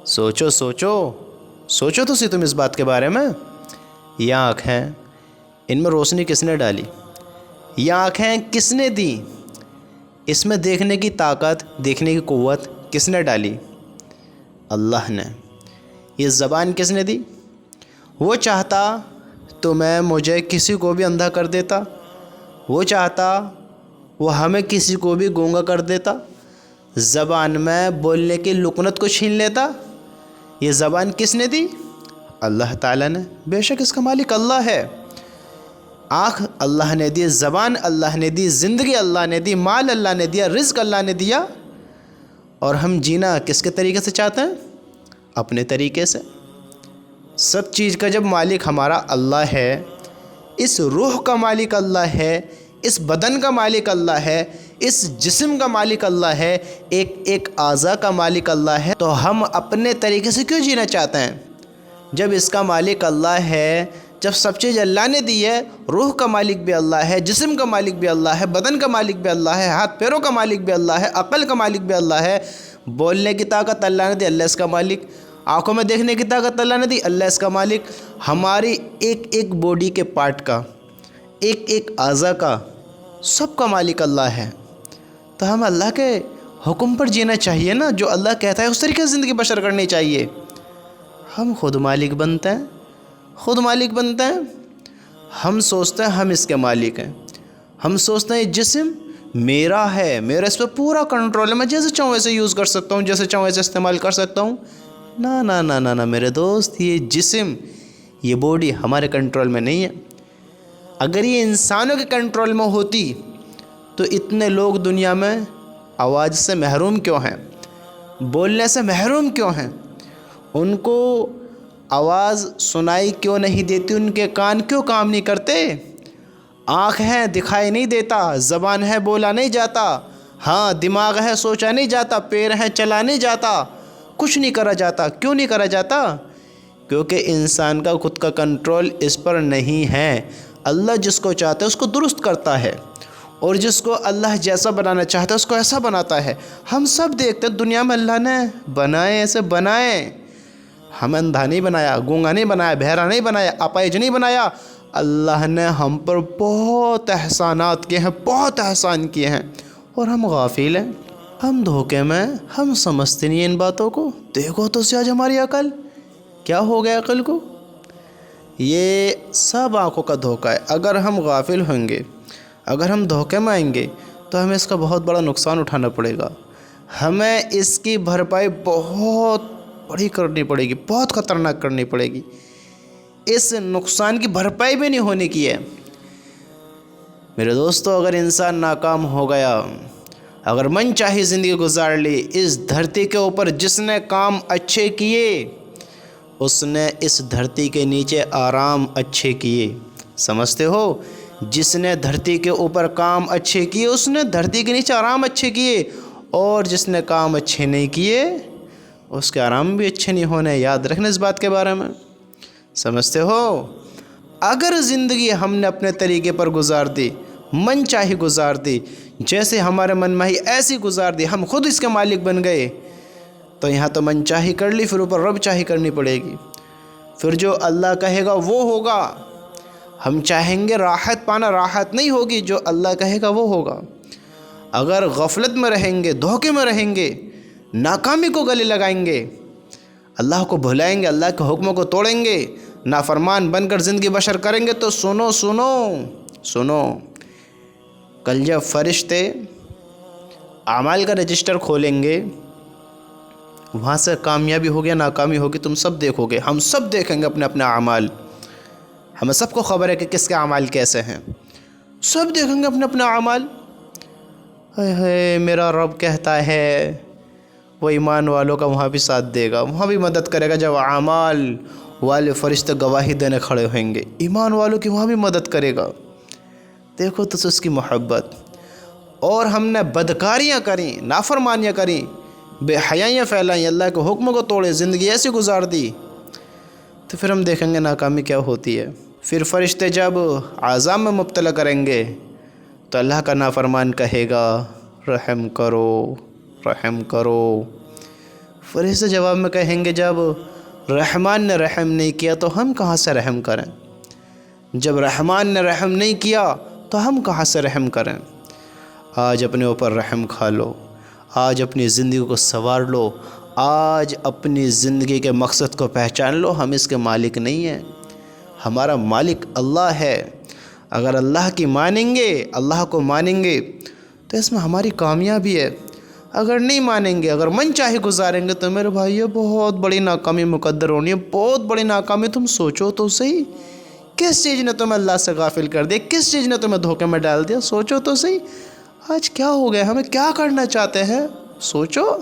سوچو سوچو سوچو تو سی تم اس بات کے بارے میں. یہ آنکھیں، ان میں روشنی کس نے ڈالی؟ یہ آنکھیں کس نے دی؟ اس میں دیکھنے کی طاقت، دیکھنے کی قوت کس نے ڈالی؟ اللہ نے. یہ زبان کس نے دی؟ وہ چاہتا تو میں مجھے کسی کو بھی اندھا کر دیتا، وہ چاہتا وہ ہمیں کسی کو بھی گونگا کر دیتا. زبان میں بولنے کی لکنت کو چھین لیتا. یہ زبان کس نے دی؟ اللہ تعالیٰ نے. بے شک اس کا مالک اللہ ہے. آنکھ اللہ نے دی، زبان اللہ نے دی، زندگی اللہ نے دی، مال اللہ نے دیا، رزق اللہ نے دیا. اور ہم جینا کس کے طریقے سے چاہتے ہیں؟ اپنے طریقے سے. سب چیز کا جب مالک ہمارا اللہ ہے، اس روح کا مالک اللہ ہے، اس بدن کا مالک اللہ ہے، اس جسم کا مالک اللہ ہے، ایک ایک اعضاء کا مالک اللہ ہے، تو ہم اپنے طریقے سے کیوں جینا چاہتے ہیں؟ جب اس کا مالک اللہ ہے، جب سب چیز اللہ نے دی ہے، روح کا مالک بھی اللہ ہے، جسم کا مالک بھی اللہ ہے، بدن کا مالک بھی اللہ ہے، ہاتھ پیروں کا مالک بھی اللہ ہے، عقل کا مالک بھی اللہ ہے، بولنے کی طاقت اللہ نے دی، اللہ اس کا مالک. آنکھوں میں دیکھنے کی طاقت اللہ نے دی، اللہ اس کا مالک. ہماری ایک ایک باڈی کے پارٹ کا، ایک ایک اعضاء کا، سب کا مالک اللہ ہے. تو ہم اللہ کے حکم پر جینا چاہیے نا، جو اللہ کہتا ہے اس طریقے سے زندگی بسر کرنی چاہیے. ہم خود مالک بنتے ہیں، خود مالک بنتے ہیں. ہم سوچتے ہیں ہم اس کے مالک ہیں. ہم سوچتے ہیں یہ جسم میرا ہے، میرا اس پہ پورا کنٹرول ہے، میں جیسے چاہوں ویسے یوز کر سکتا ہوں، جیسے چاہوں ویسے استعمال کر سکتا ہوں. نا نا نا نا نا میرے دوست، یہ جسم، یہ باڈی ہمارے کنٹرول میں نہیں ہے. اگر یہ انسانوں کے کنٹرول میں ہوتی تو اتنے لوگ دنیا میں آواز سے محروم کیوں ہیں؟ بولنے سے محروم کیوں ہیں؟ ان کو آواز سنائی کیوں نہیں دیتی؟ ان کے کان کیوں کام نہیں کرتے؟ آنکھ ہے دکھائی نہیں دیتا، زبان ہے بولا نہیں جاتا، ہاں دماغ ہے سوچا نہیں جاتا، پیر ہے چلا نہیں جاتا، کچھ نہیں کرا جاتا. کیوں نہیں کرا جاتا؟ کیونکہ انسان کا خود کا کنٹرول اس پر نہیں ہے. اللہ جس کو چاہتا ہے اس کو درست کرتا ہے، اور جس کو اللہ جیسا بنانا چاہتا ہے اس کو ایسا بناتا ہے. ہم سب دیکھتے ہیں دنیا میں اللہ نے بنائے ایسے بنائے، ہمیں اندھا نہیں بنایا، گونگا نہیں بنایا، بہرا نہیں بنایا، اپاہج نہیں بنایا. اللہ نے ہم پر بہت احسانات کیے ہیں، بہت احسان کیے ہیں، اور ہم غافل ہیں، ہم دھوکے میں، ہم سمجھتے نہیں ان باتوں کو. دیکھو تو سی آج ہماری عقل کیا ہو گیا. عقل کو یہ سب آنکھوں کا دھوکہ ہے. اگر ہم غافل ہوں گے، اگر ہم دھوکے میں آئیں گے تو ہمیں اس کا بہت بڑا نقصان اٹھانا پڑے گا. ہمیں اس کی بھرپائی بہت بڑی کرنی پڑے گی، بہت خطرناک کرنی پڑے گی. اس نقصان کی بھرپائی بھی نہیں ہونے کی ہے. میرے دوستو، اگر انسان ناکام ہو گیا، اگر من چاہی زندگی گزار لی، اس دھرتی کے اوپر جس نے کام اچھے کیے اس نے اس دھرتی کے نیچے آرام اچھے کیے. سمجھتے ہو؟ جس نے دھرتی کے اوپر کام اچھے کیے اس نے دھرتی کے نیچے آرام اچھے کیے، اور جس نے کام اچھے نہیں کیے اس کے آرام بھی اچھے نہیں ہونے. یاد رکھنا اس بات کے بارے میں. سمجھتے ہو؟ اگر زندگی ہم نے اپنے طریقے پر گزار دی، من چاہی گزار دی، جیسے ہمارے من میں ہی ایسی گزار دی، ہم خود اس کے مالک بن گئے، تو یہاں تو من چاہی کر لی، پھر اوپر رب چاہی کرنی پڑے گی. پھر جو اللہ کہے گا وہ ہوگا. ہم چاہیں گے راحت پانا، راحت نہیں ہوگی، جو اللہ کہے گا وہ ہوگا. اگر غفلت میں رہیں گے، دھوکے میں رہیں گے، ناکامی کو گلے لگائیں گے، اللہ کو بھلائیں گے، اللہ کے حکموں کو توڑیں گے، نافرمان بن کر زندگی بسر کریں گے، تو سنو سنو سنو، کل جب فرشتے اعمال کا رجسٹر کھولیں گے، وہاں سے کامیابی ہوگی یا ناکامی ہوگی تم سب دیکھو گے. ہم سب دیکھیں گے اپنے اپنے اعمال. ہمیں سب کو خبر ہے کہ کس کے اعمال کیسے ہیں. سب دیکھیں گے اپنے اپنے اعمال. ہائے میرا رب کہتا ہے وہ ایمان والوں کا وہاں بھی ساتھ دے گا، وہاں بھی مدد کرے گا. جب اعمال والے فرشتے گواہی دینے کھڑے ہوئیں گے، ایمان والوں کی وہاں بھی مدد کرے گا. دیکھو تو اس کی محبت. اور ہم نے بدکاریاں کریں، نافرمانیاں کریں، بے حیائیاں پھیلائیں، اللہ کے حکموں کو توڑے، زندگی ایسی گزار دی، تو پھر ہم دیکھیں گے ناکامی کیا ہوتی ہے. پھر فرشتے جب عذاب میں مبتلا کریں گے تو اللہ کا نافرمان کہے گا رحم کرو، رحم کرو. فرشتے جواب میں کہیں گے جب رحمان نے رحم نہیں کیا تو ہم کہاں سے رحم کریں؟ جب رحمان نے رحم نہیں کیا تو ہم کہاں سے رحم کریں؟ آج اپنے اوپر رحم کھا لو، آج اپنی زندگی کو سنوار لو، آج اپنی زندگی کے مقصد کو پہچان لو۔ ہم اس کے مالک نہیں ہیں، ہمارا مالک اللہ ہے۔ اگر اللہ کی مانیں گے، اللہ کو مانیں گے تو اس میں ہماری کامیابی ہے۔ اگر نہیں مانیں گے، اگر من چاہے گزاریں گے تو میرے بھائی یہ بہت بڑی ناکامی مقدر ہونی ہے، بہت بڑی ناکامی۔ تم سوچو تو صحیح، کس چیز نے تمہیں اللہ سے غافل کر دیا؟ کس چیز نے تمہیں دھوکے میں ڈال دیا؟ سوچو تو صحیح، آج کیا ہو گیا؟ ہمیں کیا کرنا چاہتے ہیں؟ سوچو۔